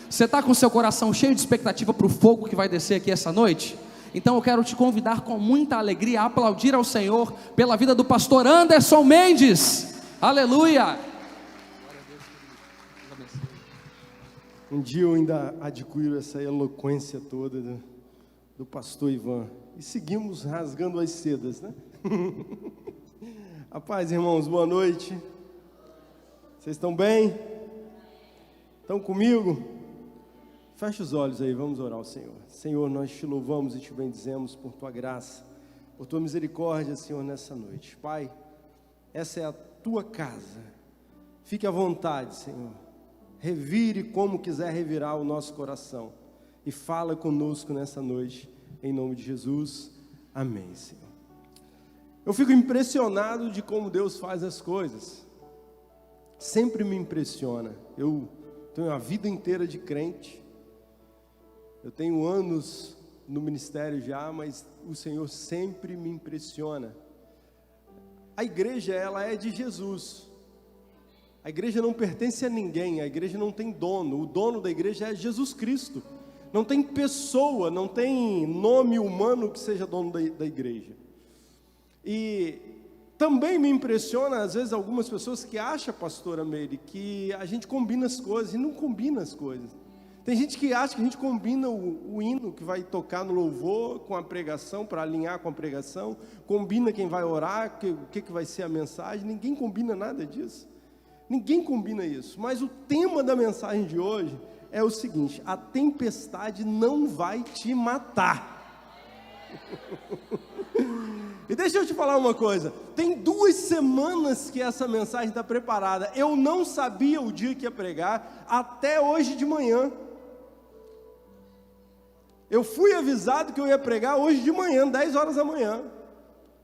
Você está com seu coração cheio de expectativa para o fogo que vai descer aqui essa noite? Então eu quero te convidar com muita alegria a aplaudir ao Senhor pela vida do pastor Anderson Mendes. Aleluia! Um dia eu ainda adquiro essa eloquência toda do pastor Ivan. E seguimos rasgando as sedas, né? A paz, irmãos, boa noite. Vocês estão bem? Estão comigo? Feche os olhos aí, vamos orar ao Senhor. Senhor, nós te louvamos e te bendizemos por tua graça, por tua misericórdia, Senhor, nessa noite. Pai, essa é a tua casa. Fique à vontade, Senhor. Revire como quiser revirar o nosso coração. E fala conosco nessa noite, em nome de Jesus. Amém, Senhor. Eu fico impressionado de como Deus faz as coisas. Sempre me impressiona. Eu tenho a vida inteira de crente. Eu tenho anos no ministério já, mas o Senhor sempre me impressiona. A igreja, ela é de Jesus. A igreja não pertence a ninguém, a igreja não tem dono. O dono da igreja é Jesus Cristo. Não tem pessoa, não tem nome humano que seja dono da igreja. E também me impressiona, às vezes, algumas pessoas que acham, pastora Meire, que a gente combina as coisas, e não combina as coisas. Tem gente que acha que a gente combina o hino que vai tocar no louvor com a pregação, para alinhar com a pregação, combina quem vai orar, o que vai ser a mensagem. Ninguém combina nada disso. Ninguém combina isso. Mas o tema da mensagem de hoje é o seguinte: a tempestade não vai te matar. E deixa eu te falar uma coisa, tem 2 semanas que essa mensagem está preparada. Eu não sabia o dia que ia pregar, até hoje de manhã. Eu fui avisado que eu ia pregar hoje de manhã, 10 horas da manhã.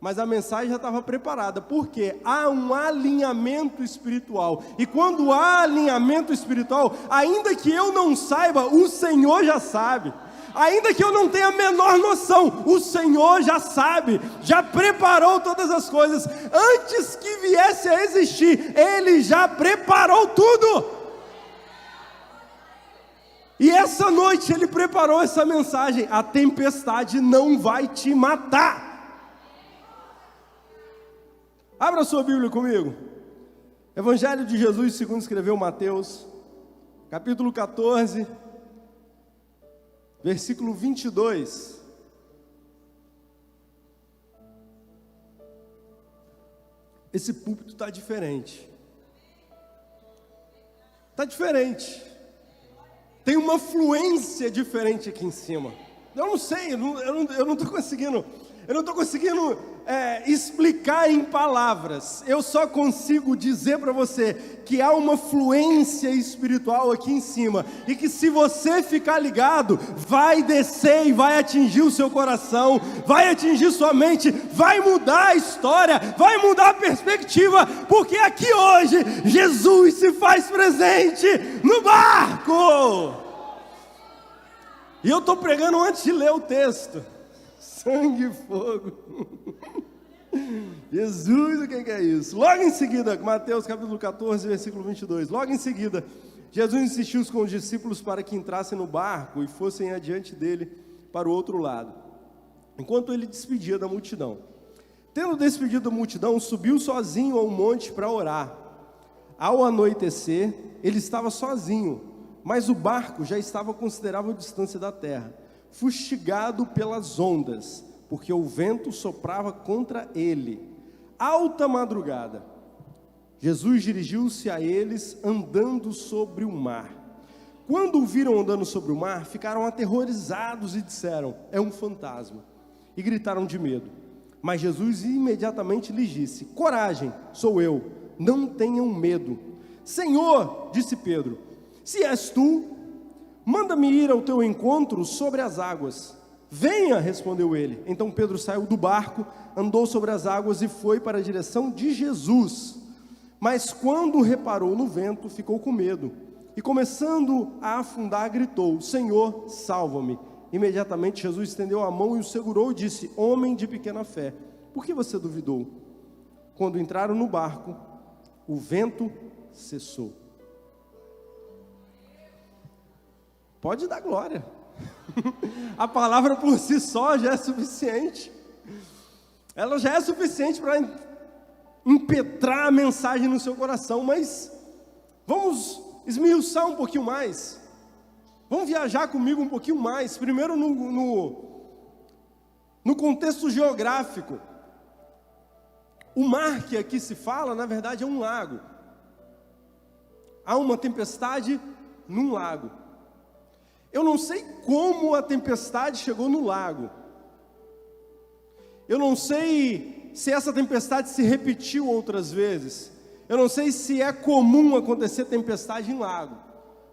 Mas a mensagem já estava preparada, porque há um alinhamento espiritual. E quando há alinhamento espiritual, ainda que eu não saiba, o Senhor já sabe. Ainda que eu não tenha a menor noção, o Senhor já sabe, já preparou todas as coisas. Antes que viesse a existir, Ele já preparou tudo. E essa noite Ele preparou essa mensagem: a tempestade não vai te matar. Abra sua Bíblia comigo. Evangelho de Jesus segundo escreveu Mateus, capítulo 14, versículo 22. Esse púlpito está diferente. Está diferente. Tem uma fluência diferente aqui em cima. Eu não sei, eu não estou conseguindo. Eu não estou conseguindo explicar em palavras. Eu só consigo dizer para você que há uma fluência espiritual aqui em cima. E que se você ficar ligado, vai descer e vai atingir o seu coração. Vai atingir sua mente. Vai mudar a história. Vai mudar a perspectiva. Porque aqui hoje, Jesus se faz presente no barco. E eu estou pregando antes de ler o texto. Sangue e fogo. Jesus, o que é isso? Logo em seguida, Mateus capítulo 14, versículo 22. Logo em seguida, Jesus insistiu com os discípulos para que entrassem no barco e fossem adiante dele para o outro lado, enquanto ele despedia da multidão. Tendo despedido da multidão, subiu sozinho ao monte para orar. Ao anoitecer, ele estava sozinho, mas o barco já estava a considerável distância da terra, fustigado pelas ondas, porque o vento soprava contra ele. Alta madrugada, Jesus dirigiu-se a eles andando sobre o mar. Quando o viram andando sobre o mar, ficaram aterrorizados e disseram: é um fantasma, e gritaram de medo. Mas Jesus imediatamente lhes disse: coragem, sou eu, não tenham medo. Senhor, disse Pedro, se és tu, manda-me ir ao teu encontro sobre as águas. Venha, respondeu ele. Então Pedro saiu do barco, andou sobre as águas e foi para a direção de Jesus. Mas quando reparou no vento, ficou com medo. E começando a afundar, gritou: Senhor, salva-me. Imediatamente Jesus estendeu a mão e o segurou e disse: homem de pequena fé, por que você duvidou? Quando entraram no barco, o vento cessou. Pode dar glória. A palavra por si só já é suficiente. Ela já é suficiente para impetrar a mensagem no seu coração, mas vamos esmiuçar um pouquinho mais. Vamos viajar comigo um pouquinho mais. Primeiro no contexto geográfico. O mar que aqui se fala, na verdade, é um lago. Há uma tempestade num lago. Eu não sei como a tempestade chegou no lago. Eu não sei se essa tempestade se repetiu outras vezes. Eu não sei se é comum acontecer tempestade em lago.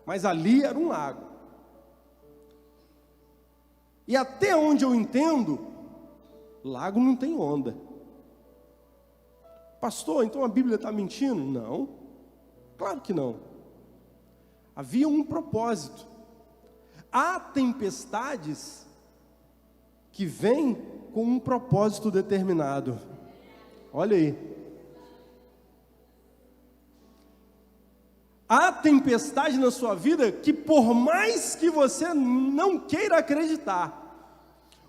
Mas ali era um lago. E até onde eu entendo, lago não tem onda. Pastor, então a Bíblia está mentindo? Não, claro que não. Havia um propósito. Há tempestades que vêm com um propósito determinado. Olha aí. Há tempestade na sua vida que, por mais que você não queira acreditar,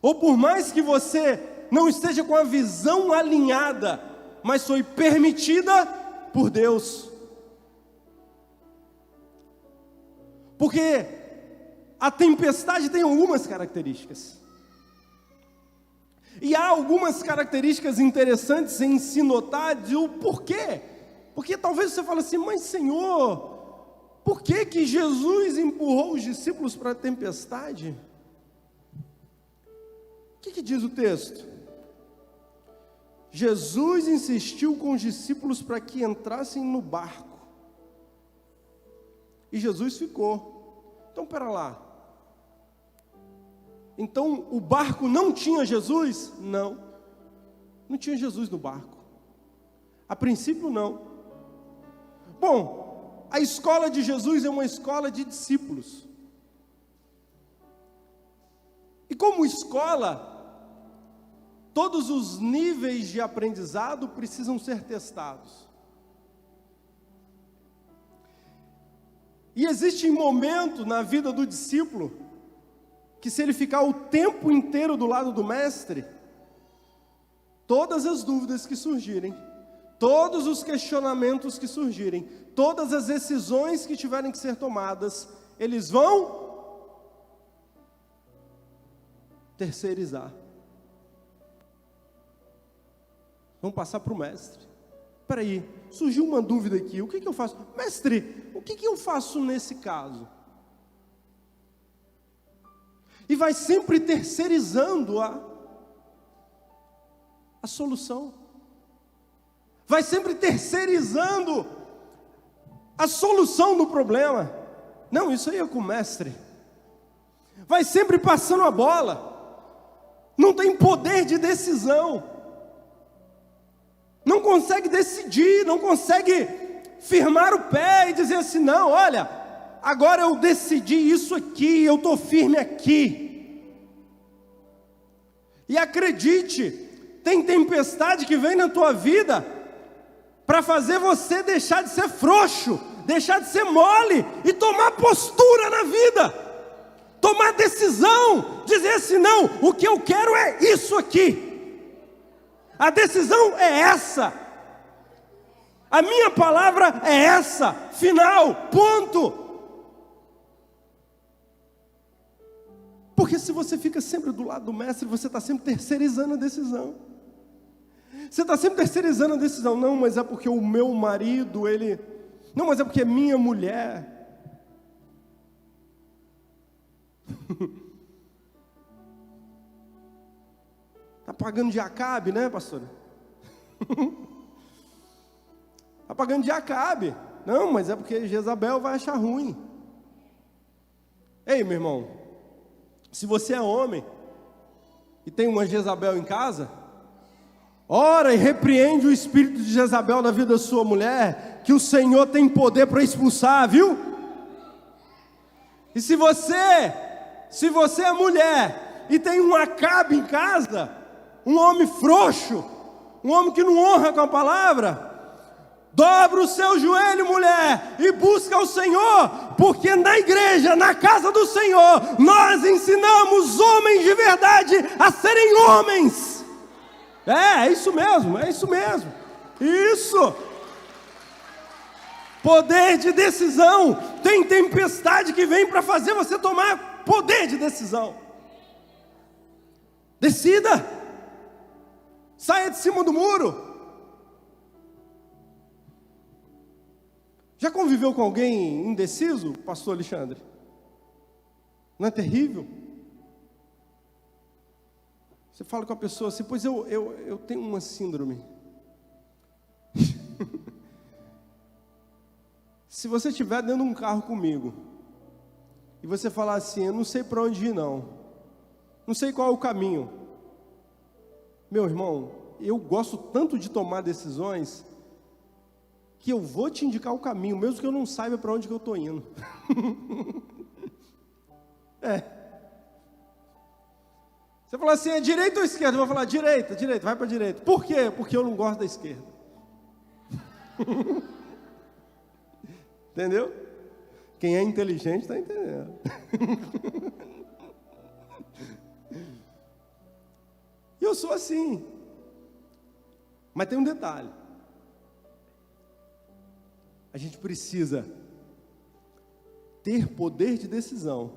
ou por mais que você não esteja com a visão alinhada, mas foi permitida por Deus. Porque a tempestade tem algumas características. E há algumas características interessantes em se notar de o porquê. Porque talvez você fale assim, mas Senhor, por que que Jesus empurrou os discípulos para a tempestade? O que diz o texto? Jesus insistiu com os discípulos para que entrassem no barco. E Jesus ficou. Então, pera lá. Então, o barco não tinha Jesus? Não. Não tinha Jesus no barco. A princípio, não. Bom, a escola de Jesus é uma escola de discípulos. E como escola, todos os níveis de aprendizado precisam ser testados. E existe um momento na vida do discípulo, que se ele ficar o tempo inteiro do lado do mestre, todas as dúvidas que surgirem, todos os questionamentos que surgirem, todas as decisões que tiverem que ser tomadas, eles vão terceirizar. Vamos passar para o mestre. Espera aí, surgiu uma dúvida aqui, o que eu faço? Mestre, o que eu faço nesse caso? E vai sempre terceirizando a solução. Vai sempre terceirizando a solução do problema. Não, isso aí é com o mestre. Vai sempre passando a bola. Não tem poder de decisão. Não consegue decidir, não consegue firmar o pé e dizer assim, não, olha, agora eu decidi isso aqui, eu estou firme aqui. E acredite, tem tempestade que vem na tua vida para fazer você deixar de ser frouxo, deixar de ser mole e tomar postura na vida, tomar decisão, dizer assim, não, o que eu quero é isso aqui. A decisão é essa. A minha palavra é essa. Final, ponto. Porque se você fica sempre do lado do mestre, você está sempre terceirizando a decisão. Você está sempre terceirizando a decisão. Não, mas é porque o meu marido, ele... Não, mas é porque é minha mulher. Está pagando de Acabe, né, pastora? Está pagando de Acabe. Não, mas é porque Jezabel vai achar ruim. Ei, meu irmão, se você é homem e tem uma Jezabel em casa, ora e repreende o espírito de Jezabel na vida da sua mulher, que o Senhor tem poder para expulsar, viu? E se você é mulher e tem um Acabe em casa, um homem frouxo, um homem que não honra com a palavra, Dobra o seu joelho, mulher, e busca o Senhor, porque na igreja, na casa do Senhor, nós ensinamos homens de verdade a serem homens. É isso mesmo, é isso mesmo. Isso. Poder de decisão. Tem tempestade que vem para fazer você tomar poder de decisão. Decida. Saia de cima do muro. Já conviveu com alguém indeciso, pastor Alexandre? Não é terrível? Você fala com a pessoa assim, pois eu tenho uma síndrome. Se você estiver dentro de um carro comigo, e você falar assim, eu não sei para onde ir não sei qual é o caminho. Meu irmão, eu gosto tanto de tomar decisões, que eu vou te indicar o caminho, mesmo que eu não saiba para onde que eu estou indo. Você fala assim, é direita ou esquerda? Eu vou falar, direita, vai para a direita. Por quê? Porque eu não gosto da esquerda. Entendeu? Quem é inteligente está entendendo. E eu sou assim. Mas tem um detalhe. A gente precisa ter poder de decisão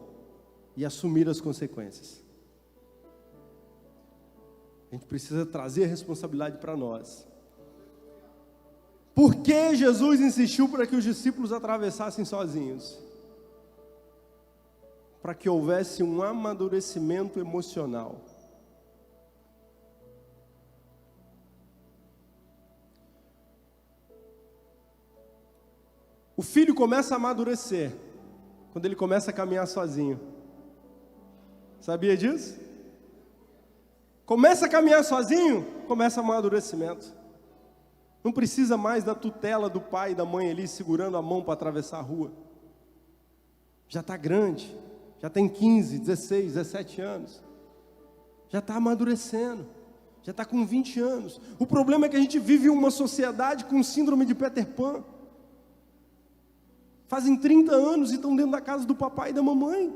e assumir as consequências. A gente precisa trazer a responsabilidade para nós. Por que Jesus insistiu para que os discípulos atravessassem sozinhos? Para que houvesse um amadurecimento emocional. O filho começa a amadurecer quando ele começa a caminhar sozinho. Sabia disso? Começa a caminhar sozinho, começa o amadurecimento. Não precisa mais da tutela do pai e da mãe ali segurando a mão para atravessar a rua. Já está grande, já tem 15, 16, 17 anos. Já está amadurecendo, já está com 20 anos. O problema é que a gente vive uma sociedade com síndrome de Peter Pan. Fazem 30 anos e estão dentro da casa do papai e da mamãe.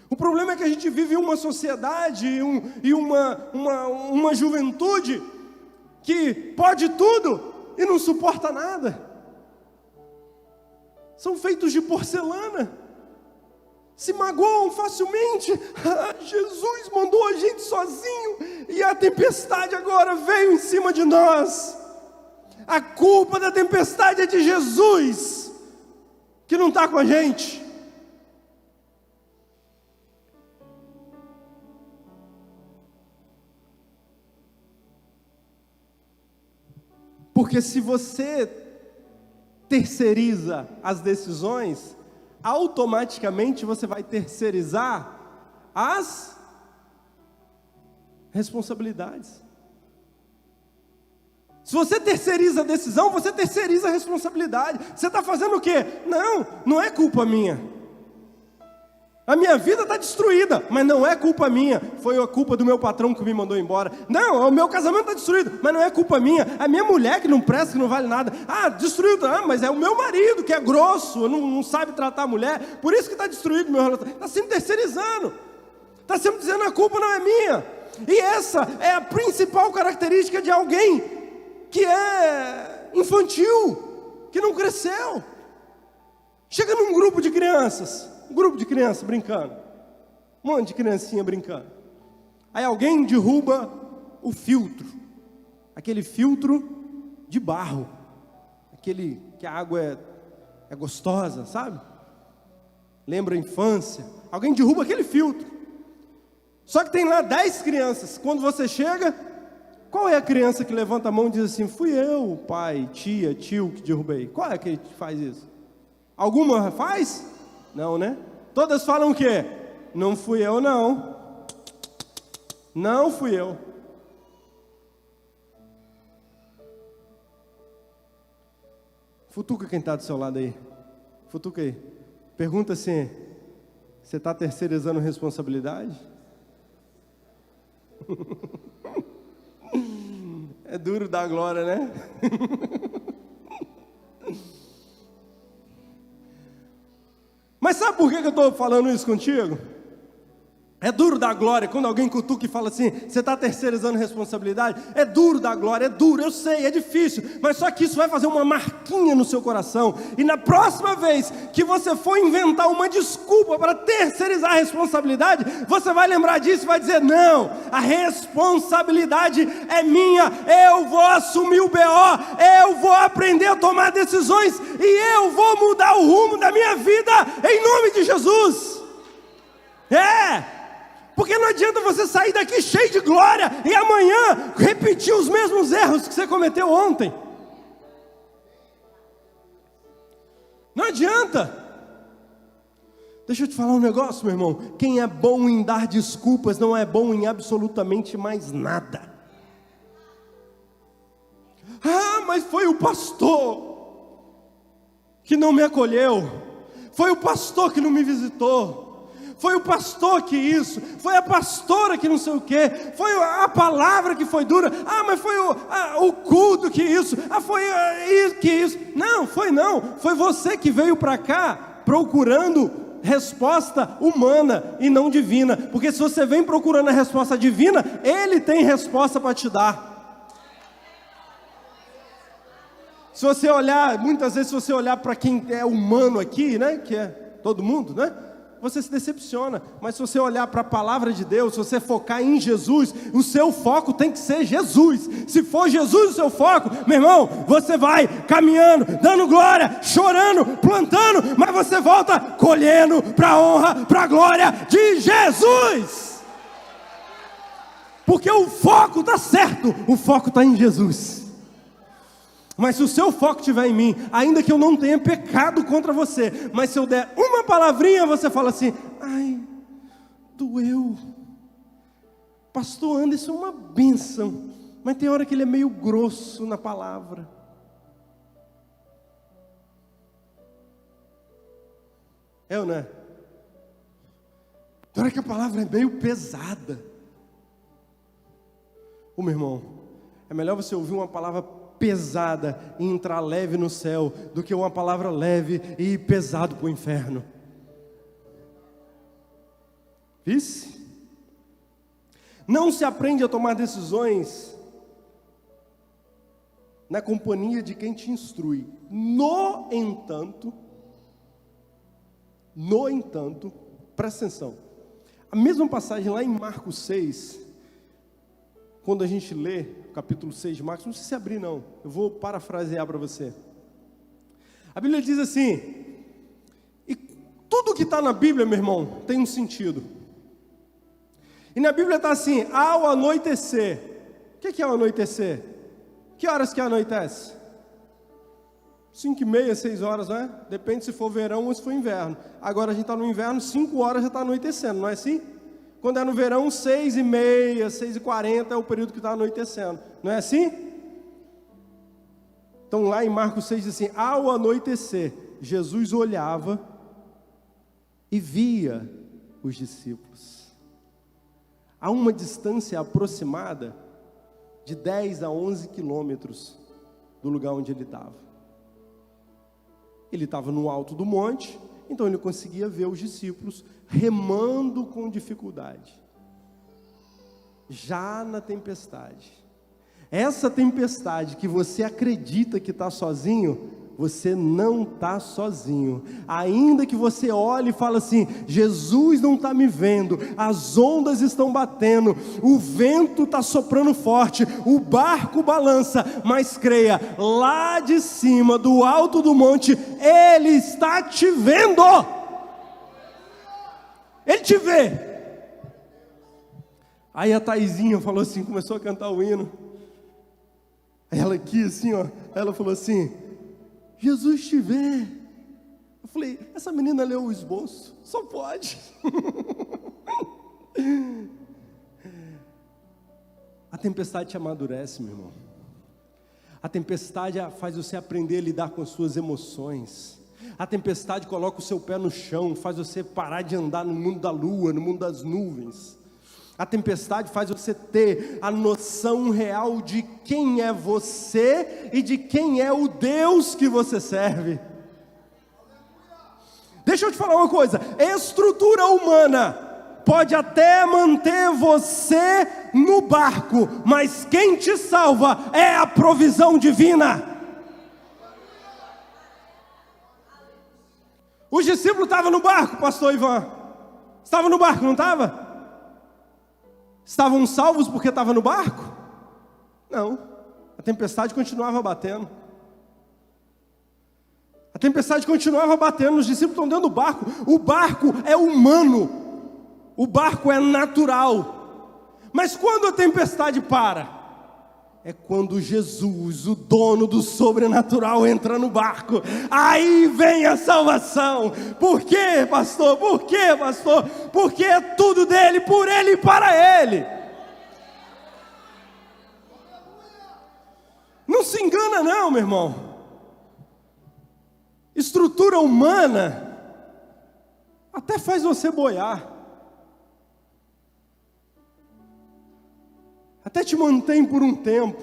O problema é que a gente vive uma sociedade e uma juventude que pode tudo e não suporta nada. São feitos de porcelana. Se magoam facilmente. Jesus mandou a gente sozinho e a tempestade agora veio em cima de nós. A culpa da tempestade é de Jesus, que não está com a gente. Porque se você terceiriza as decisões, automaticamente você vai terceirizar as responsabilidades. Se você terceiriza a decisão, você terceiriza a responsabilidade. Você está fazendo o quê? Não é culpa minha. A minha vida está destruída, mas não é culpa minha. Foi a culpa do meu patrão que me mandou embora. Não, o meu casamento está destruído, mas não é culpa minha. A minha mulher que não presta, que não vale nada. Destruiu, mas é o meu marido que é grosso, não sabe tratar a mulher. Por isso que está destruído o meu relacionamento. Está sempre terceirizando. Está sempre dizendo a culpa não é minha. E essa é a principal característica de alguém que é infantil, que não cresceu. Chega num grupo de crianças, brincando, um monte de criancinha brincando. Aí alguém derruba o filtro, aquele filtro de barro, aquele que a água é gostosa, sabe? Lembra a infância. Alguém derruba aquele filtro. Só que tem lá 10 crianças. Quando você chega, qual é a criança que levanta a mão e diz assim, fui eu, pai, tia, tio que derrubei? Qual é que faz isso? Alguma faz? Não, né? Todas falam o quê? Não fui eu, não. Não fui eu. Futuca quem está do seu lado aí. Futuca aí. Pergunta assim, você está terceirizando responsabilidade? É duro dar glória, né? Mas sabe por que eu estou falando isso contigo? É duro dar glória, quando alguém cutuca e fala assim, você está terceirizando responsabilidade, é duro dar glória, é duro, eu sei, é difícil, mas só que isso vai fazer uma marquinha no seu coração, e na próxima vez que você for inventar uma desculpa para terceirizar a responsabilidade, você vai lembrar disso e vai dizer, não, a responsabilidade é minha, eu vou assumir o BO, eu vou aprender a tomar decisões, e eu vou mudar o rumo da minha vida, em nome de Jesus. Porque não adianta você sair daqui cheio de glória e amanhã repetir os mesmos erros que você cometeu ontem. Não adianta. Deixa eu te falar um negócio, meu irmão. Quem é bom em dar desculpas não é bom em absolutamente mais nada. Mas foi o pastor que não me acolheu. Foi o pastor que não me visitou. Foi o pastor que isso, foi a pastora que não sei o que, foi a palavra que foi dura, mas foi o culto que isso, foi que isso. Não, foi você que veio para cá procurando resposta humana e não divina, porque se você vem procurando a resposta divina, Ele tem resposta para te dar. Se você olhar, muitas vezes se você olhar para quem é humano aqui, né, que é todo mundo, né? Você se decepciona, mas se você olhar para a palavra de Deus, se você focar em Jesus, o seu foco tem que ser Jesus. Se for Jesus o seu foco, meu irmão, você vai caminhando, dando glória, chorando, plantando, mas você volta colhendo para a honra, para a glória de Jesus. Porque o foco está certo, o foco está em Jesus. Mas se o seu foco estiver em mim, ainda que eu não tenha pecado contra você, mas se eu der uma palavrinha, você fala assim, doeu. Pastor Anderson é uma bênção, mas tem hora que ele é meio grosso na palavra. É ou não é? Tem hora que a palavra é meio pesada. Meu irmão, é melhor você ouvir uma palavra pesada e entrar leve no céu, do que uma palavra leve e ir pesado para o inferno. Vice? Não se aprende a tomar decisões na companhia de quem te instrui. No entanto, presta atenção, a mesma passagem lá em Marcos 6, quando a gente lê o capítulo 6 de Marcos, não precisa se abrir não, eu vou parafrasear para você. A Bíblia diz assim, e tudo que está na Bíblia, meu irmão, tem um sentido. E na Bíblia está assim, ao anoitecer. O que é o anoitecer? Que horas que anoitece? 5h30, 6 horas, não é? Depende se for verão ou se for inverno. Agora a gente está no inverno, 5 horas já está anoitecendo, não é assim? Quando é no verão, 6h30, 6h40 é o período que está anoitecendo. Não é assim? Então lá em Marcos 6 diz assim, ao anoitecer, Jesus olhava e via os discípulos. A uma distância aproximada de 10 a 11 quilômetros do lugar onde ele estava. Ele estava no alto do monte, então ele conseguia ver os discípulos remando com dificuldade. Já na tempestade. Essa tempestade que você acredita que está sozinho, você não está sozinho. Ainda que você olhe e fale assim, Jesus não está me vendo, as ondas estão batendo, o vento está soprando forte, o barco balança, mas creia, lá de cima, do alto do monte, Ele está te vendo. Ele te vê. Aí a Taizinha falou assim, começou a cantar o hino. Ela aqui assim, ó, ela falou assim, Jesus te vê. Eu falei, essa menina leu o esboço, só pode. A tempestade te amadurece, meu irmão. A tempestade faz você aprender a lidar com as suas emoções. A tempestade coloca o seu pé no chão, faz você parar de andar no mundo da lua, no mundo das nuvens. A tempestade faz você ter a noção real de quem é você e de quem é o Deus que você serve. Deixa eu te falar uma coisa: estrutura humana pode até manter você no barco, mas quem te salva é a provisão divina. Os discípulos estavam no barco, pastor Ivan. Estavam no barco, não estava? Estavam salvos porque estavam no barco? Não, a tempestade continuava batendo. A tempestade continuava batendo, os discípulos estão dentro do barco. O barco é humano, o barco é natural. Mas quando a tempestade para? É quando Jesus, o dono do sobrenatural, entra no barco. Aí vem a salvação. Por quê, pastor? Por quê, pastor? Porque é tudo dele, por ele e para ele. Não se engana não, meu irmão. Estrutura humana até faz você boiar, até te mantém por um tempo.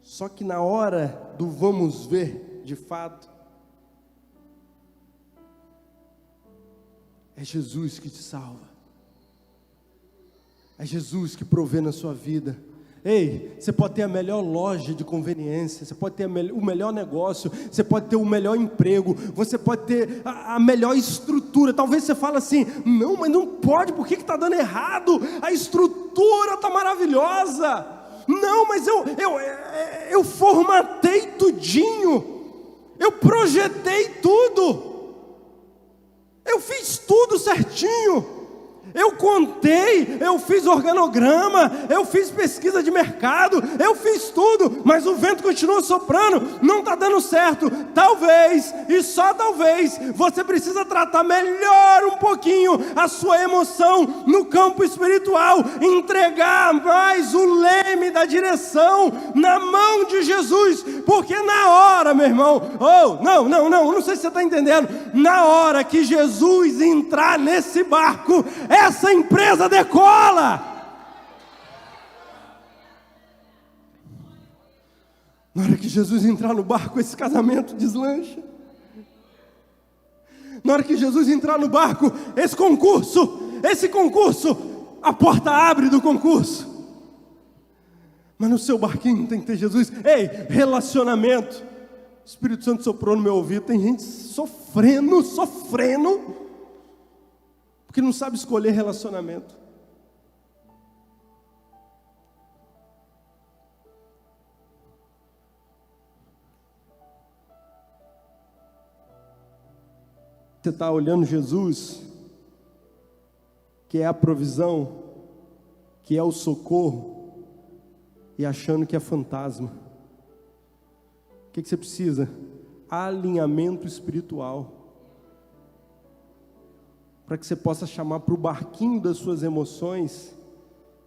Só que na hora do vamos ver, de fato, é Jesus que te salva. É Jesus que provê na sua vida. Ei, você pode ter a melhor loja de conveniência, você pode ter o melhor negócio, você pode ter o melhor emprego, você pode ter a melhor estrutura. Talvez você fale assim: não, mas não pode, por que está dando errado? A estrutura está maravilhosa. Não, mas eu formatei tudinho, eu projetei tudo, eu fiz tudo certinho. Eu contei, eu fiz organograma, eu fiz pesquisa de mercado, eu fiz tudo, mas o vento continua soprando, não está dando certo. Talvez, e só talvez, você precisa tratar melhor um pouquinho a sua emoção no campo espiritual, entregar mais o leme da direção na mão de Jesus, porque na hora, meu irmão, não sei se você está entendendo, na hora que Jesus entrar nesse barco, essa empresa decola. Na hora que Jesus entrar no barco, esse casamento deslancha. Na hora que Jesus entrar no barco, esse concurso, a porta abre do concurso. Mas no seu barquinho tem que ter Jesus. Ei, relacionamento. O Espírito Santo soprou no meu ouvido. Tem gente sofrendo, porque não sabe escolher relacionamento. Você está olhando Jesus, que é a provisão, que é o socorro, e achando que é fantasma. O que você precisa? Alinhamento espiritual. Para que você possa chamar para o barquinho das suas emoções,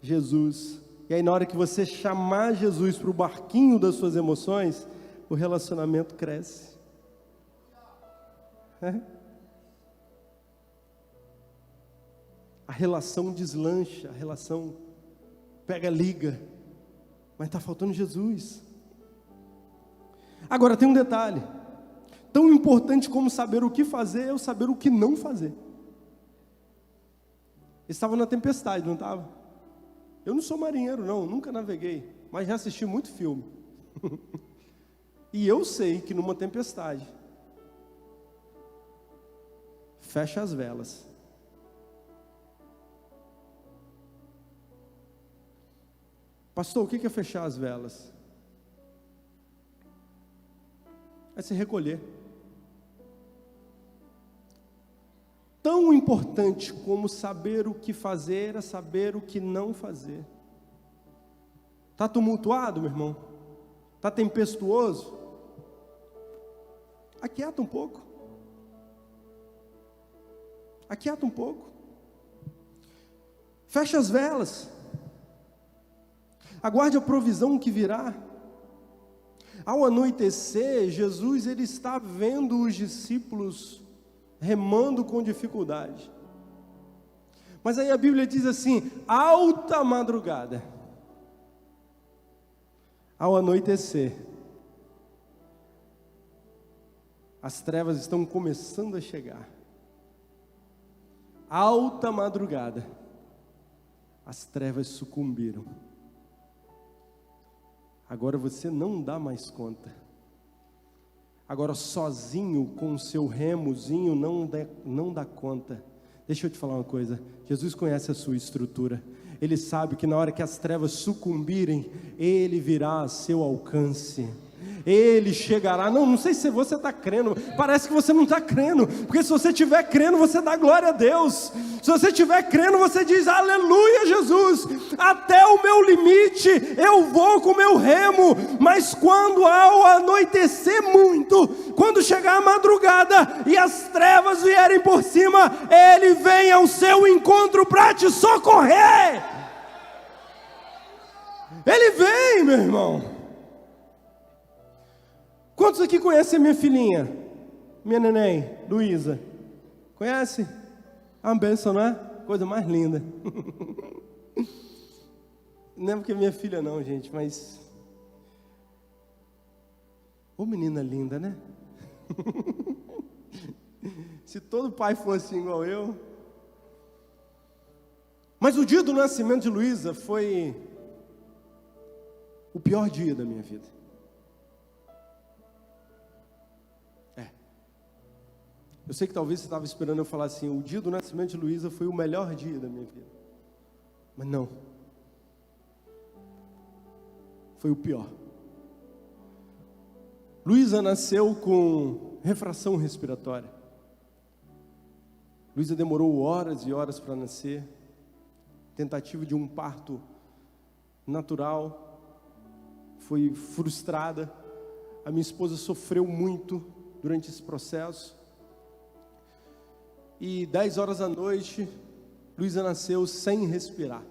Jesus. E aí na hora que você chamar Jesus para o barquinho das suas emoções, o relacionamento cresce. A relação deslancha, a relação liga, mas está faltando Jesus. Agora tem um detalhe, tão importante como saber o que fazer, é o saber o que não fazer. Estava na tempestade, não estava? Eu não sou marinheiro não, nunca naveguei, mas já assisti muito filme. E eu sei que numa tempestade, fecha as velas. Pastor, o que é fechar as velas? É se recolher. Tão importante como saber o que fazer é saber o que não fazer. Está tumultuado, meu irmão? Está tempestuoso? Aquieta um pouco. Aquieta um pouco. Fecha as velas. Aguarde a provisão que virá. Ao anoitecer, Jesus ele está vendo os discípulos remando com dificuldade. Mas aí a Bíblia diz assim, alta madrugada. Ao anoitecer, as trevas estão começando a chegar. Alta madrugada, as trevas sucumbiram. Agora você não dá mais conta. Agora sozinho com o seu remozinho não dá conta. Deixa eu te falar uma coisa, Jesus conhece a sua estrutura. Ele sabe que na hora que as trevas sucumbirem, Ele virá a seu alcance. Ele chegará. Não sei se você está crendo. Parece que você não está crendo. Porque se você estiver crendo, você dá glória a Deus. Se você estiver crendo, você diz, aleluia Jesus. Até o meu limite, eu vou com o meu remo. Mas quando ao anoitecer muito, quando chegar a madrugada e as trevas vierem por cima, Ele vem ao seu encontro para te socorrer. Ele vem, meu irmão. Quantos aqui conhecem a minha filhinha? Minha neném, Luísa. Conhece? É uma bênção, não é? Coisa mais linda. Não é porque é minha filha não, gente, mas... Ô menina linda, né? Se todo pai fosse igual eu... Mas o dia do nascimento de Luísa foi... o pior dia da minha vida. Eu sei que talvez você estava esperando eu falar assim, o dia do nascimento de Luísa foi o melhor dia da minha vida. Mas não. Foi o pior. Luísa nasceu com refração respiratória. Luísa demorou horas e horas para nascer. Tentativa de um parto natural. Foi frustrada. A minha esposa sofreu muito durante esse processo. E 10 horas da noite, Luísa nasceu sem respirar.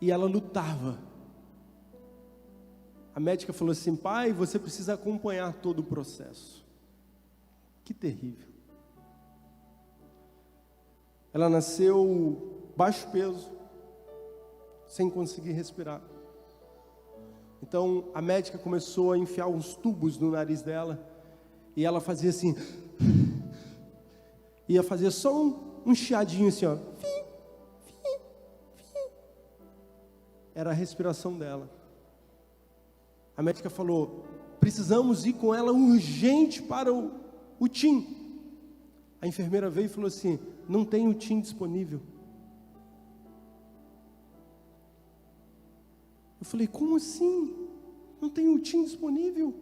E ela lutava. A médica falou assim, pai, você precisa acompanhar todo o processo. Que terrível. Ela nasceu baixo peso, sem conseguir respirar. Então a médica começou a enfiar uns tubos no nariz dela. E ela fazia assim, ia fazer só um chiadinho assim, ó. Era a respiração dela. A médica falou, precisamos ir com ela urgente para o TIM. A enfermeira veio e falou assim, não tem o TIM disponível. Eu falei, como assim? Não tem o TIM disponível?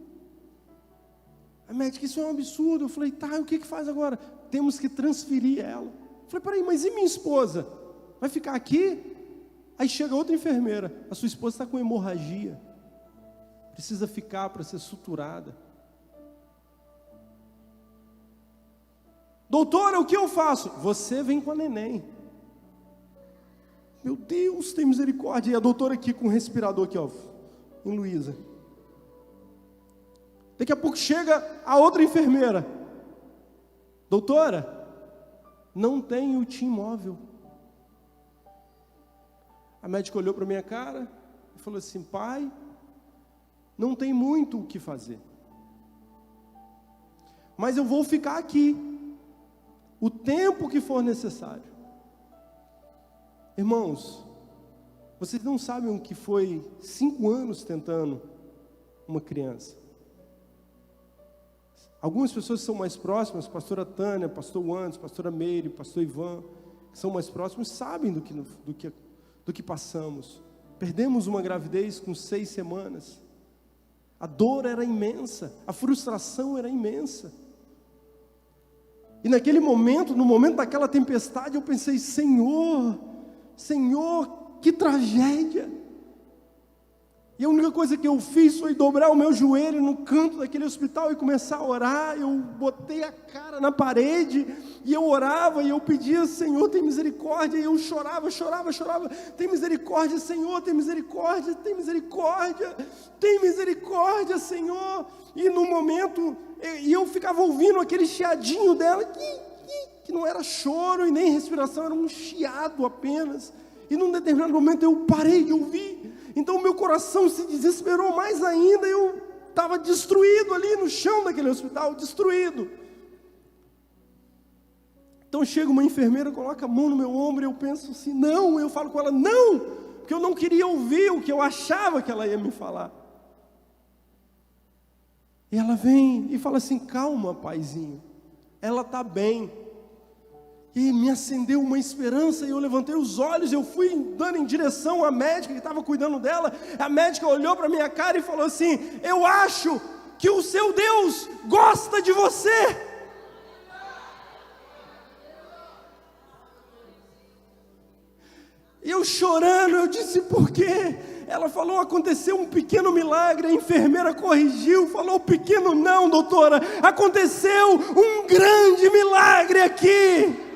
A médica, isso é um absurdo. Eu falei, tá, o que faz agora? Temos que transferir ela. Eu falei, peraí, mas e minha esposa? Vai ficar aqui? Aí chega outra enfermeira, a sua esposa está com hemorragia. Precisa ficar para ser suturada. Doutora, o que eu faço? Você vem com a neném. Meu Deus, tem misericórdia. E a doutora aqui com o respirador aqui, ó, em Luísa. Daqui a pouco chega a outra enfermeira. Doutora, não tem o TIM móvel. A médica olhou para a minha cara e falou assim, pai, não tem muito o que fazer. Mas eu vou ficar aqui, o tempo que for necessário. Irmãos, vocês não sabem o que foi 5 anos tentando uma criança. Algumas pessoas que são mais próximas, pastora Tânia, pastor Wandes, pastora Meire, pastor Ivan, que são mais próximos, sabem do que passamos. Perdemos uma gravidez com 6 semanas. A dor era imensa, a frustração era imensa. E naquele momento, no momento daquela tempestade, eu pensei, Senhor, que tragédia. E a única coisa que eu fiz foi dobrar o meu joelho no canto daquele hospital e começar a orar. Eu botei a cara na parede e eu orava e eu pedia: Senhor, tem misericórdia. E eu chorava, tem misericórdia, Senhor, tem misericórdia, tem misericórdia, tem misericórdia, Senhor. E no momento, eu ficava ouvindo aquele chiadinho dela, que não era choro e nem respiração, era um chiado apenas. E num determinado momento eu parei de ouvir. Então o meu coração se desesperou mais ainda. Eu estava destruído ali no chão daquele hospital, destruído. Então chega uma enfermeira, coloca a mão no meu ombro e eu penso assim, não, eu falo com ela, não, porque eu não queria ouvir o que eu achava que ela ia me falar. E ela vem e fala assim: calma, paizinho, ela está bem. E me acendeu uma esperança, e eu levantei os olhos, eu fui dando em direção à médica que estava cuidando dela. A médica olhou para a minha cara e falou assim: eu acho que o seu Deus gosta de você. E eu chorando, eu disse: por quê? Ela falou: aconteceu um pequeno milagre. A enfermeira corrigiu, falou: pequeno não, doutora, aconteceu um grande milagre aqui.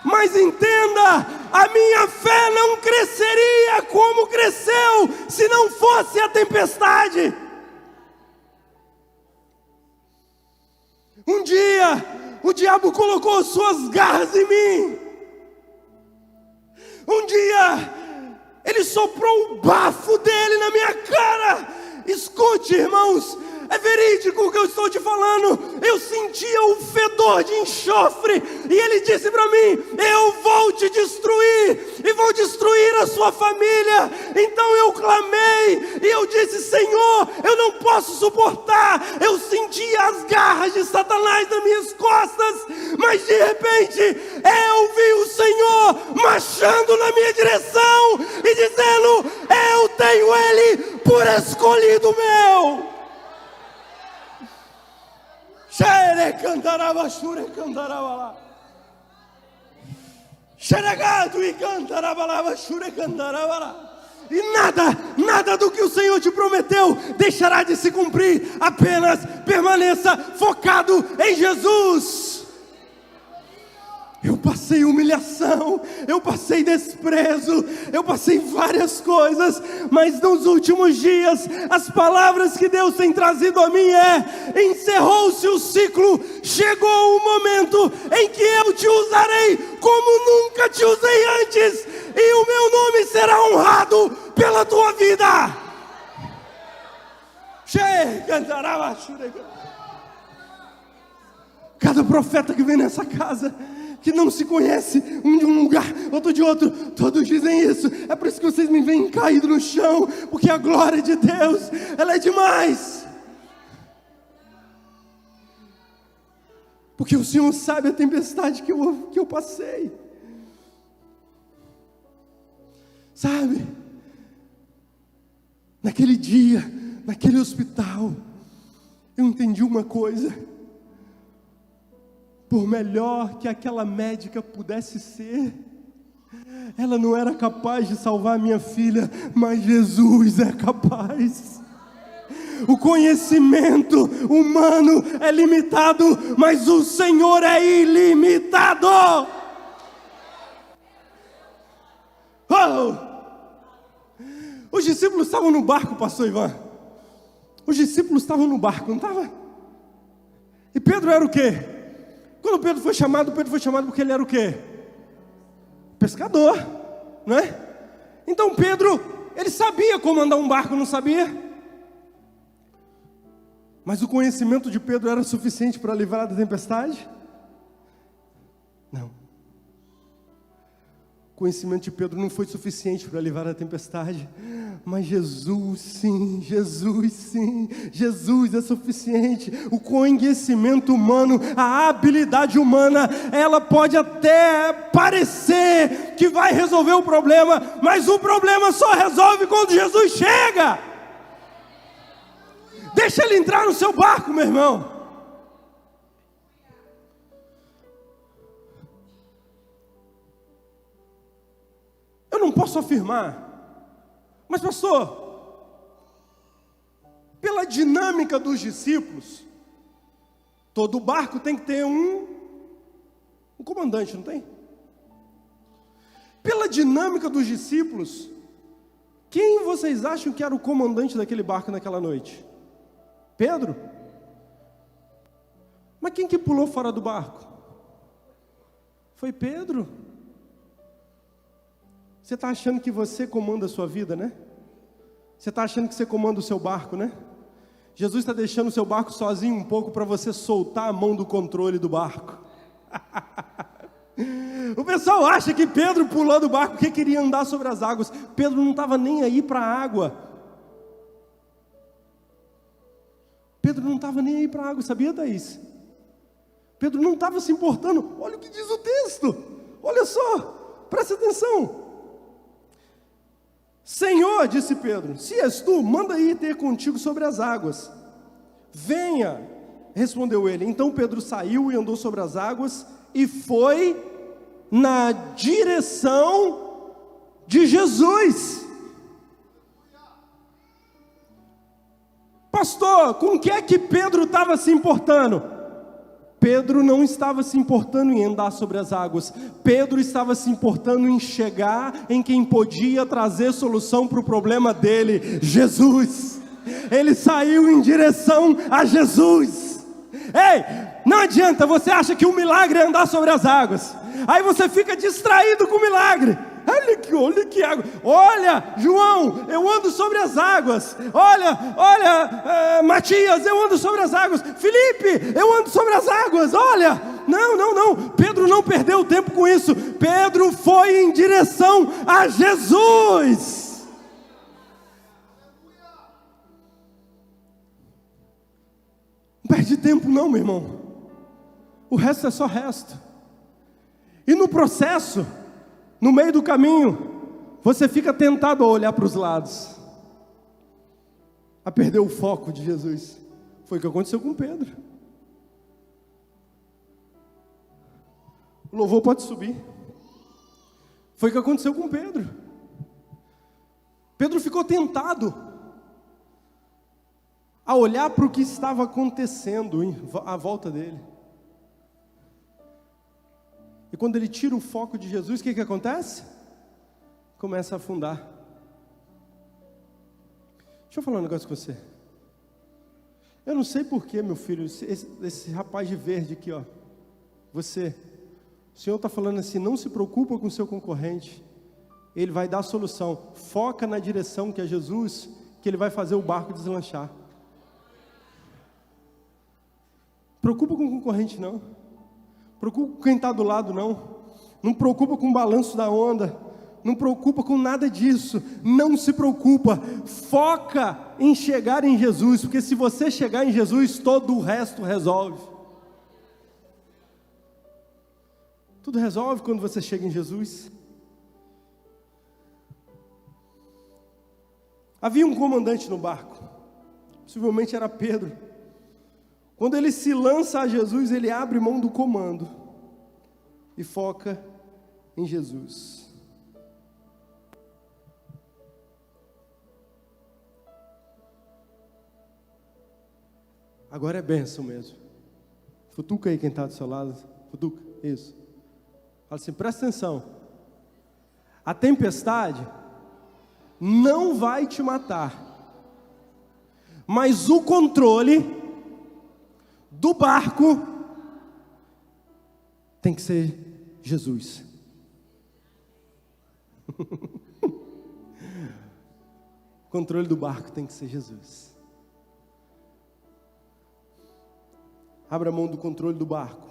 Mas entenda, a minha fé não cresceria como cresceu se não fosse a tempestade. Um dia, o diabo colocou suas garras em mim. Um dia, ele soprou o bafo dele na minha cara. Escute, irmãos, é verídico o que eu estou te falando. Eu sentia o fedor de enxofre, e ele disse para mim: eu vou te destruir, e vou destruir a sua família. Então eu clamei, e eu disse: Senhor, eu não posso suportar. Eu sentia as garras de Satanás nas minhas costas, mas de repente eu vi o Senhor marchando na minha direção e dizendo: eu tenho ele por escolhido meu. Xere cantarava, xure cantarava lá. Xeregado e cantarava lá, xure cantarava lá. E nada do que o Senhor te prometeu deixará de se cumprir. Apenas permaneça focado em Jesus. Eu passei humilhação, eu passei desprezo, eu passei várias coisas, mas nos últimos dias, as palavras que Deus tem trazido a mim encerrou-se o ciclo, chegou o momento em que eu te usarei como nunca te usei antes, e o meu nome será honrado pela tua vida. Cada profeta que vem nessa casa, que não se conhece, um de um lugar, outro de outro, todos dizem isso. É por isso que vocês me veem caído no chão, porque a glória de Deus, ela é demais. Porque o Senhor sabe a tempestade que eu passei. Sabe, naquele dia, naquele hospital, eu entendi uma coisa: por melhor que aquela médica pudesse ser, ela não era capaz de salvar a minha filha, mas Jesus é capaz. O conhecimento humano é limitado, mas o Senhor é ilimitado. Oh! Os discípulos estavam no barco, pastor Ivan. Os discípulos estavam no barco, não estavam? E Pedro era o quê? Quando Pedro foi chamado porque ele era o quê? Pescador, não é? Então Pedro, ele sabia comandar um barco, não sabia? Mas o conhecimento de Pedro era suficiente para livrar da tempestade? Não. O conhecimento de Pedro não foi suficiente para livrar da tempestade, mas Jesus sim, Jesus é suficiente. O conhecimento humano, a habilidade humana, ela pode até parecer que vai resolver o problema, mas o problema só resolve quando Jesus chega. Deixa ele entrar no seu barco, meu irmão. Eu não posso afirmar, mas pastor, pela dinâmica dos discípulos, todo barco tem que ter um comandante, não tem? Pela dinâmica dos discípulos, quem vocês acham que era o comandante daquele barco naquela noite? Pedro? Mas quem que pulou fora do barco? Foi Pedro. Você está achando que você comanda a sua vida, né? Você está achando que você comanda o seu barco, né? Jesus está deixando o seu barco sozinho um pouco para você soltar a mão do controle do barco. O pessoal acha que Pedro pulou do barco porque queria andar sobre as águas. Pedro não estava nem aí para a água. Pedro não estava nem aí para a água, sabia, Thaís? Pedro não estava se importando. Olha o que diz o texto. Olha só, presta atenção. Senhor, disse Pedro, se és tu, manda ir ter contigo sobre as águas. Venha, respondeu ele. Então Pedro saiu e andou sobre as águas e foi na direção de Jesus. Pastor, com o que é que Pedro estava se importando? Pedro não estava se importando em andar sobre as águas. Pedro estava se importando em chegar em quem podia trazer solução para o problema dele, Jesus. Ele saiu em direção a Jesus. Ei, não adianta, você acha que o milagre é andar sobre as águas. Aí você fica distraído com o milagre. Olha que água. Olha, João, eu ando sobre as águas. Olha, Matias, eu ando sobre as águas. Felipe, eu ando sobre as águas. Olha, não. Pedro não perdeu tempo com isso. Pedro foi em direção a Jesus. Não perde tempo não, meu irmão. O resto é só resto. E no processo, no meio do caminho, você fica tentado a olhar para os lados, a perder o foco de Jesus. Foi o que aconteceu com Pedro. O louvor pode subir. Foi o que aconteceu com Pedro. Pedro ficou tentado a olhar para o que estava acontecendo à volta dele. E quando ele tira o foco de Jesus, o que acontece? Começa a afundar. Deixa eu falar um negócio com você. Eu não sei porquê, meu filho, esse rapaz de verde aqui, ó. O Senhor está falando assim, não se preocupa com o seu concorrente. Ele vai dar a solução. Foca na direção que é Jesus, que Ele vai fazer o barco deslanchar. Preocupa com o concorrente não. Preocupa com quem está do lado não. Não preocupa com o balanço da onda. Não preocupa com nada disso. Não se preocupa. Foca em chegar em Jesus. Porque se você chegar em Jesus, todo o resto resolve. Tudo resolve quando você chega em Jesus. Havia um comandante no barco. Possivelmente era Pedro. Quando ele se lança a Jesus, ele abre mão do comando e foca em Jesus. Agora é bênção mesmo. Futuca aí quem está do seu lado. Futuca, isso. Fala assim, presta atenção. A tempestade não vai te matar, mas o controle do barco tem que ser Jesus. O controle do barco tem que ser Jesus. Abra a mão do controle do barco.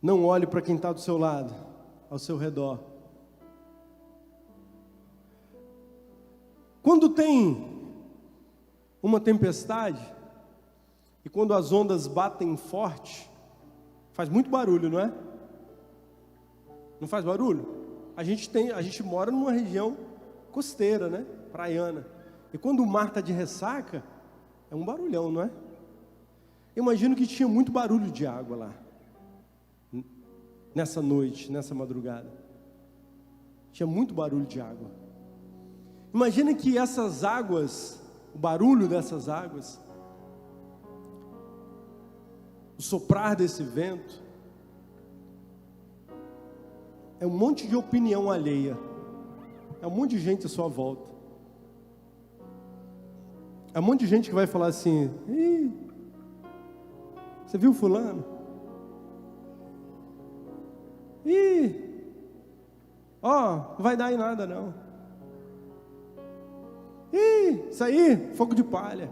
Não olhe para quem está do seu lado, ao seu redor. Quando tem uma tempestade, e quando as ondas batem forte, faz muito barulho, não é? Não faz barulho? A gente mora numa região costeira, né? Praiana. E quando o mar está de ressaca, é um barulhão, não é? Eu imagino que tinha muito barulho de água lá. nessa noite, nessa madrugada. Tinha muito barulho de água. Imagina que essas águas, o barulho dessas águas, o soprar desse vento, é um monte de opinião alheia, é um monte de gente à sua volta, é um monte de gente que vai falar assim: Ih, você viu fulano? Ih, ó, não vai dar em nada não. Ih, isso aí, fogo de palha.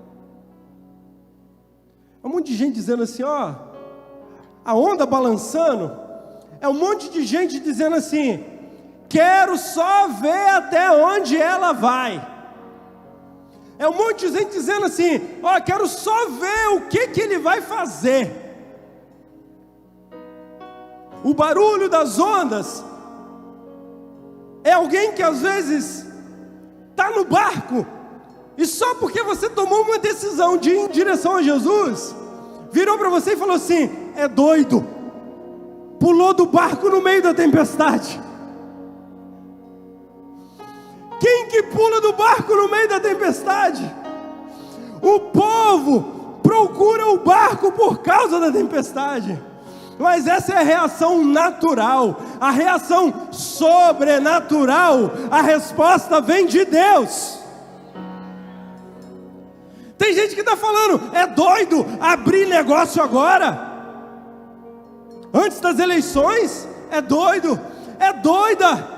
É um monte de gente dizendo assim, ó, a onda balançando. É um monte de gente dizendo assim: quero só ver até onde ela vai. É um monte de gente dizendo assim: ó, quero só ver o que ele vai fazer. O barulho das ondas é alguém que às vezes está no barco, e só porque você tomou uma decisão de ir em direção a Jesus, virou para você e falou assim: é doido, pulou do barco no meio da tempestade. Quem que pula do barco no meio da tempestade? O povo procura o barco por causa da tempestade. Mas essa é a reação natural, a reação sobrenatural, a resposta vem de Deus. Tem gente que está falando: é doido abrir negócio agora, antes das eleições? É doido, é doida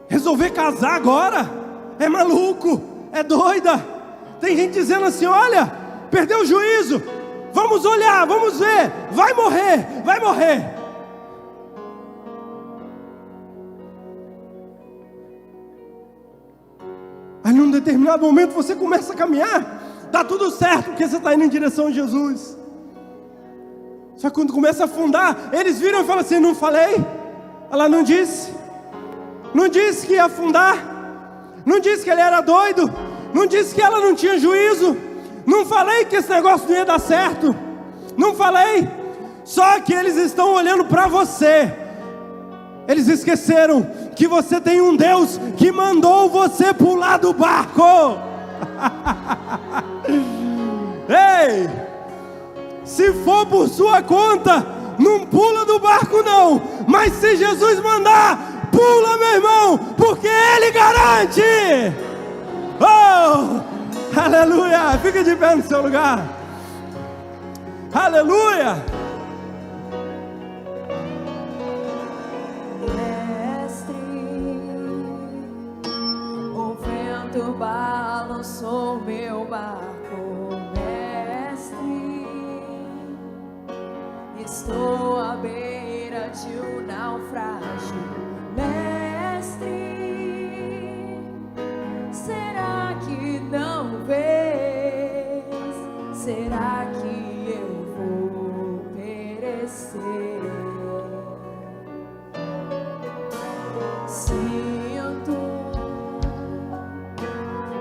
resolver casar agora? É maluco, é doida. Tem gente dizendo assim: olha, perdeu o juízo, vamos olhar, vamos ver, vai morrer, vai morrer. Aí num determinado momento você começa a caminhar, está tudo certo, porque você está indo em direção a Jesus. Só que quando começa a afundar, eles viram e falam assim: não falei? Ela não disse? Não disse que ia afundar? Não disse que ele era doido? Não disse que ela não tinha juízo? Não falei que esse negócio não ia dar certo? Não falei? Só que eles estão olhando para você. Eles esqueceram que você tem um Deus que mandou você pular do barco. Ei, se for por sua conta, não pula do barco não. Mas se Jesus mandar, pula, meu irmão, porque Ele garante. Oh, aleluia. Fica de pé no seu lugar. Aleluia. Mestre, o vento balançou meu barco. Mestre, estou à beira de um naufrágio. Mestre, será que não vês? Será que eu vou perecer? Sinto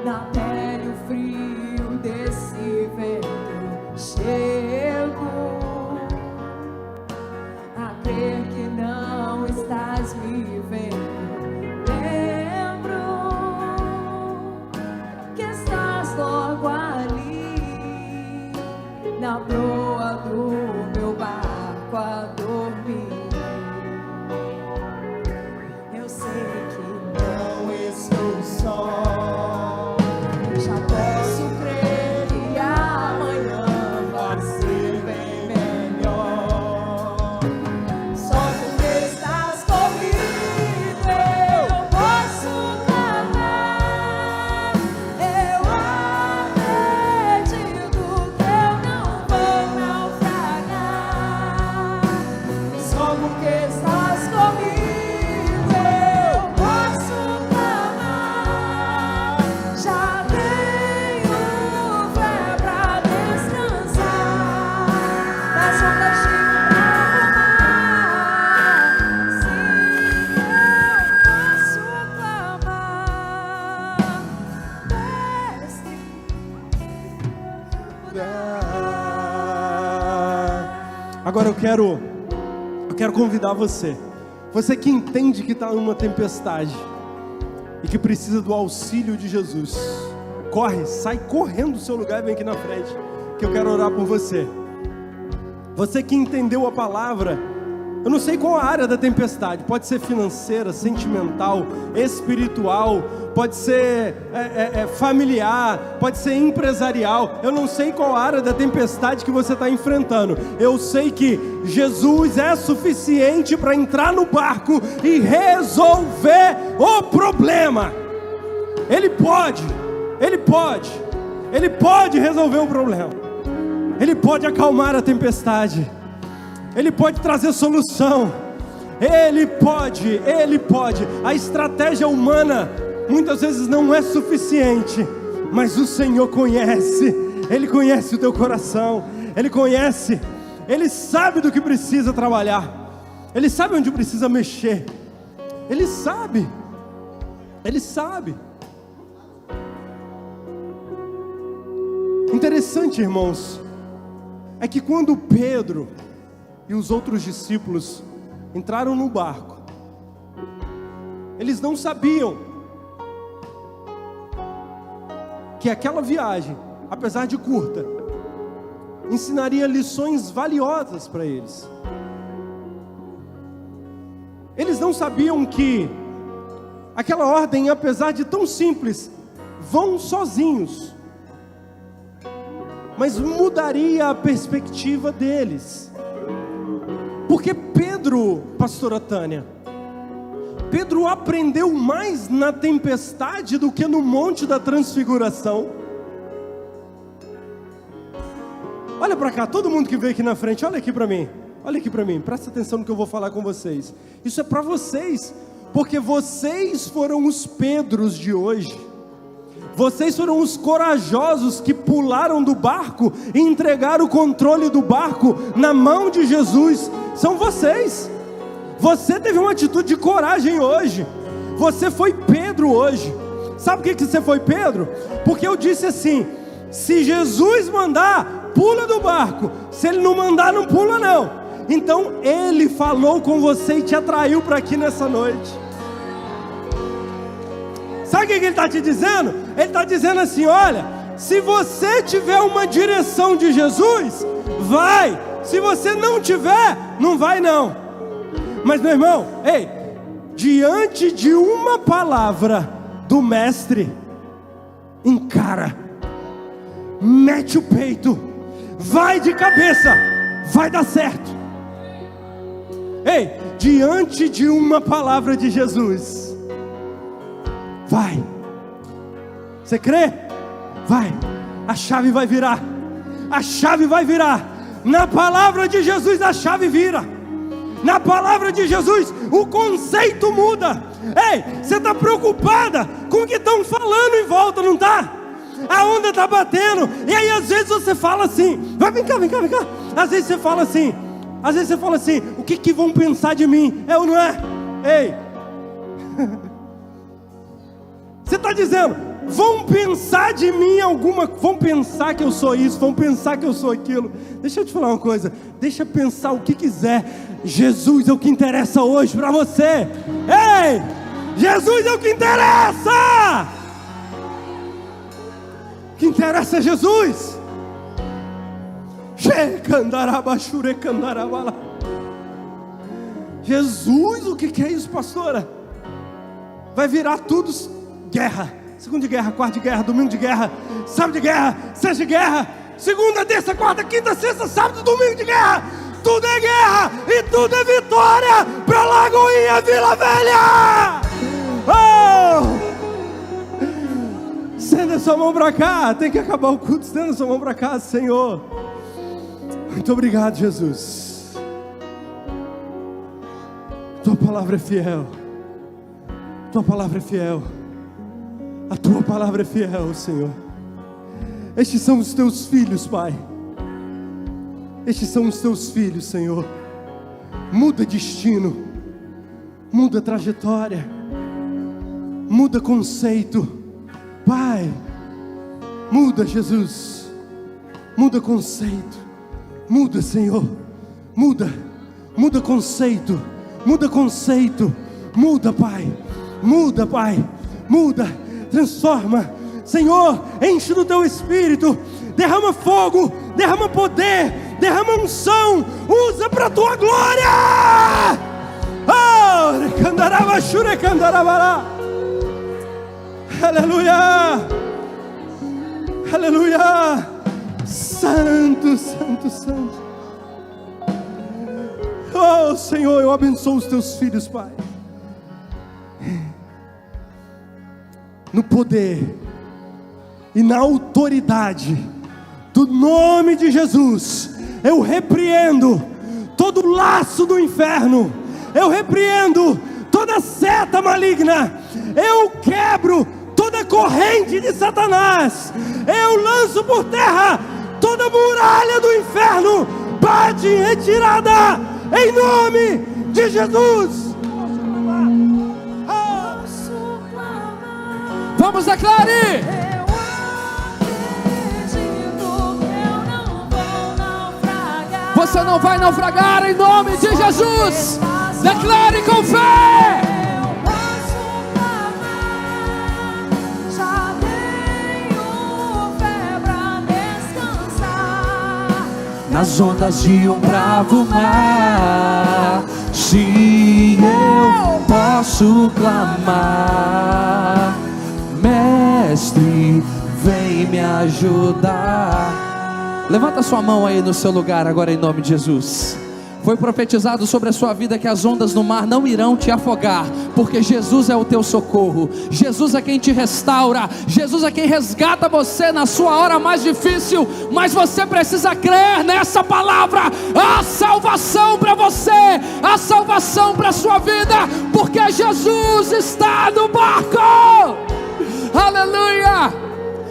na pele o frio desse vento. Chego a crer que não estás me vendo. Lembro que estás logo ali, na proa do meu barco a dormir. Eu sei que não estou só, já posso crer que amanhã vai ser bem melhor. Só porque estás comigo eu posso clamar. Eu acredito que eu não vou naufragar. Só porque estás comigo eu posso clamar. Já tenho fé pra descansar nas ondas de mar. Sim, eu posso clamar. Mestre, Agora eu Eu quero convidar você que entende que está numa tempestade e que precisa do auxílio de Jesus, sai correndo do seu lugar e vem aqui na frente, que eu quero orar por você. Você que entendeu a palavra, eu não sei qual a área da tempestade, pode ser financeira, sentimental, espiritual, pode ser familiar, pode ser empresarial, eu não sei qual a área da tempestade que você está enfrentando. Eu sei que Jesus é suficiente para entrar no barco e resolver o problema. Ele pode resolver o problema. Ele pode acalmar a tempestade. Ele pode trazer solução. Ele pode. A estratégia humana muitas vezes não é suficiente, mas o Senhor conhece. Ele conhece o teu coração. Ele conhece. Ele sabe do que precisa trabalhar. Ele sabe onde precisa mexer. Ele sabe. Interessante, irmãos, é que quando Pedro e os outros discípulos entraram no barco, eles não sabiam que aquela viagem, apesar de curta, ensinaria lições valiosas para eles. Eles não sabiam que aquela ordem, apesar de tão simples, vão sozinhos, mas mudaria a perspectiva deles. Porque Pedro, pastora Tânia, Pedro aprendeu mais na tempestade do que no monte da transfiguração. Olha para cá, todo mundo que veio aqui na frente, olha aqui para mim, presta atenção no que eu vou falar com vocês. Isso é para vocês, porque vocês foram os Pedros de hoje. Vocês foram os corajosos que pularam do barco e entregaram o controle do barco na mão de Jesus. São vocês. Você teve uma atitude de coragem hoje. Você foi Pedro hoje. Sabe por que você foi Pedro? Porque eu disse assim: se Jesus mandar, pula do barco. Se Ele não mandar, não pula não. Então Ele falou com você e te atraiu para aqui nessa noite. Sabe o que Ele está te dizendo? Ele está dizendo assim: olha, se você tiver uma direção de Jesus, vai. Se você não tiver, não vai não. Mas meu irmão, diante de uma palavra do mestre, encara, mete o peito, vai de cabeça, vai dar certo. Diante de uma palavra de Jesus, vai. Você crê? Vai. A chave vai virar. A chave vai virar. Na palavra de Jesus a chave vira. Na palavra de Jesus o conceito muda. Você está preocupada com o que estão falando em volta, não está? A onda está batendo. E aí às vezes você fala assim, vem cá. Às vezes você fala assim, o que vão pensar de mim? É ou não é? Você está dizendo, vão pensar de mim vão pensar que eu sou isso, vão pensar que eu sou aquilo. Deixa eu te falar uma coisa, deixa pensar o que quiser. Jesus é o que interessa hoje para você. Jesus é o que interessa. O que interessa é Jesus. Jesus, o que é isso, pastora? Vai virar tudo guerra, segunda de guerra, quarta de guerra, domingo de guerra, sábado de guerra, sexta de guerra, segunda, terça, quarta, quinta, sexta, sábado, domingo de guerra. Tudo é guerra e tudo é vitória para Lagoinha, Vila Velha. Estenda sua mão para cá, tem que acabar o culto. Estenda sua mão para cá, Senhor. Muito obrigado, Jesus. Tua palavra é fiel. Tua palavra é fiel. A tua palavra é fiel, Senhor. Estes são os teus filhos, Pai. Estes são os teus filhos, Senhor. Muda destino, muda trajetória, muda conceito, Pai. Muda, Jesus. Muda conceito, muda, Senhor. Muda Muda conceito, muda conceito. Muda, Pai. Muda, Pai. Muda, transforma. Senhor, enche do teu Espírito. Derrama fogo, derrama poder, derrama unção. Usa para a tua glória. Oh, candarava, shure, candarabará. Aleluia. Aleluia. Santo, santo, santo. Oh, Senhor, eu abençoo os teus filhos, Pai. No poder e na autoridade do nome de Jesus, eu repreendo todo laço do inferno, eu repreendo toda seta maligna, eu quebro toda corrente de Satanás, eu lanço por terra toda muralha do inferno, bate em retirada, em nome de Jesus. Vamos, declare! Eu acredito que eu não vou naufragar. Você não vai naufragar em nome de Jesus. Declare com fé. Eu posso clamar, já tenho fé pra descansar. Nas ondas de um bravo mar, sim, eu posso clamar. Mestre, vem me ajudar. Levanta sua mão aí no seu lugar agora em nome de Jesus. Foi profetizado sobre a sua vida que as ondas no mar não irão te afogar, porque Jesus é o teu socorro. Jesus é quem te restaura. Jesus é quem resgata você na sua hora mais difícil. Mas você precisa crer nessa palavra. Há salvação para você, há salvação para a sua vida, porque Jesus está no barco. Aleluia!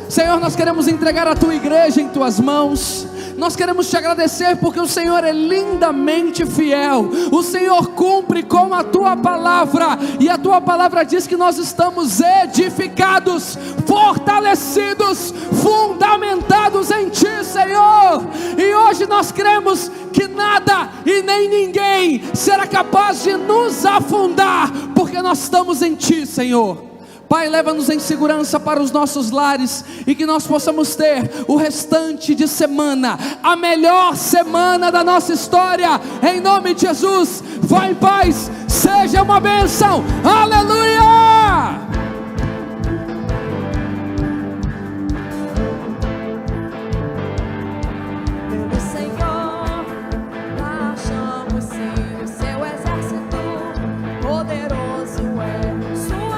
Senhor, nós queremos entregar a tua igreja em tuas mãos. Nós queremos te agradecer porque o Senhor é lindamente fiel. O Senhor cumpre com a tua palavra, e a tua palavra diz que nós estamos edificados, fortalecidos, fundamentados em ti, Senhor. E hoje nós cremos que nada e nem ninguém será capaz de nos afundar, porque nós estamos em ti, Senhor. Pai, leva-nos em segurança para os nossos lares, e que nós possamos ter o restante de semana, a melhor semana da nossa história, em nome de Jesus. Vá em paz, seja uma bênção, aleluia! Pelo Senhor, marchamos sim, o seu exército poderoso é. Sua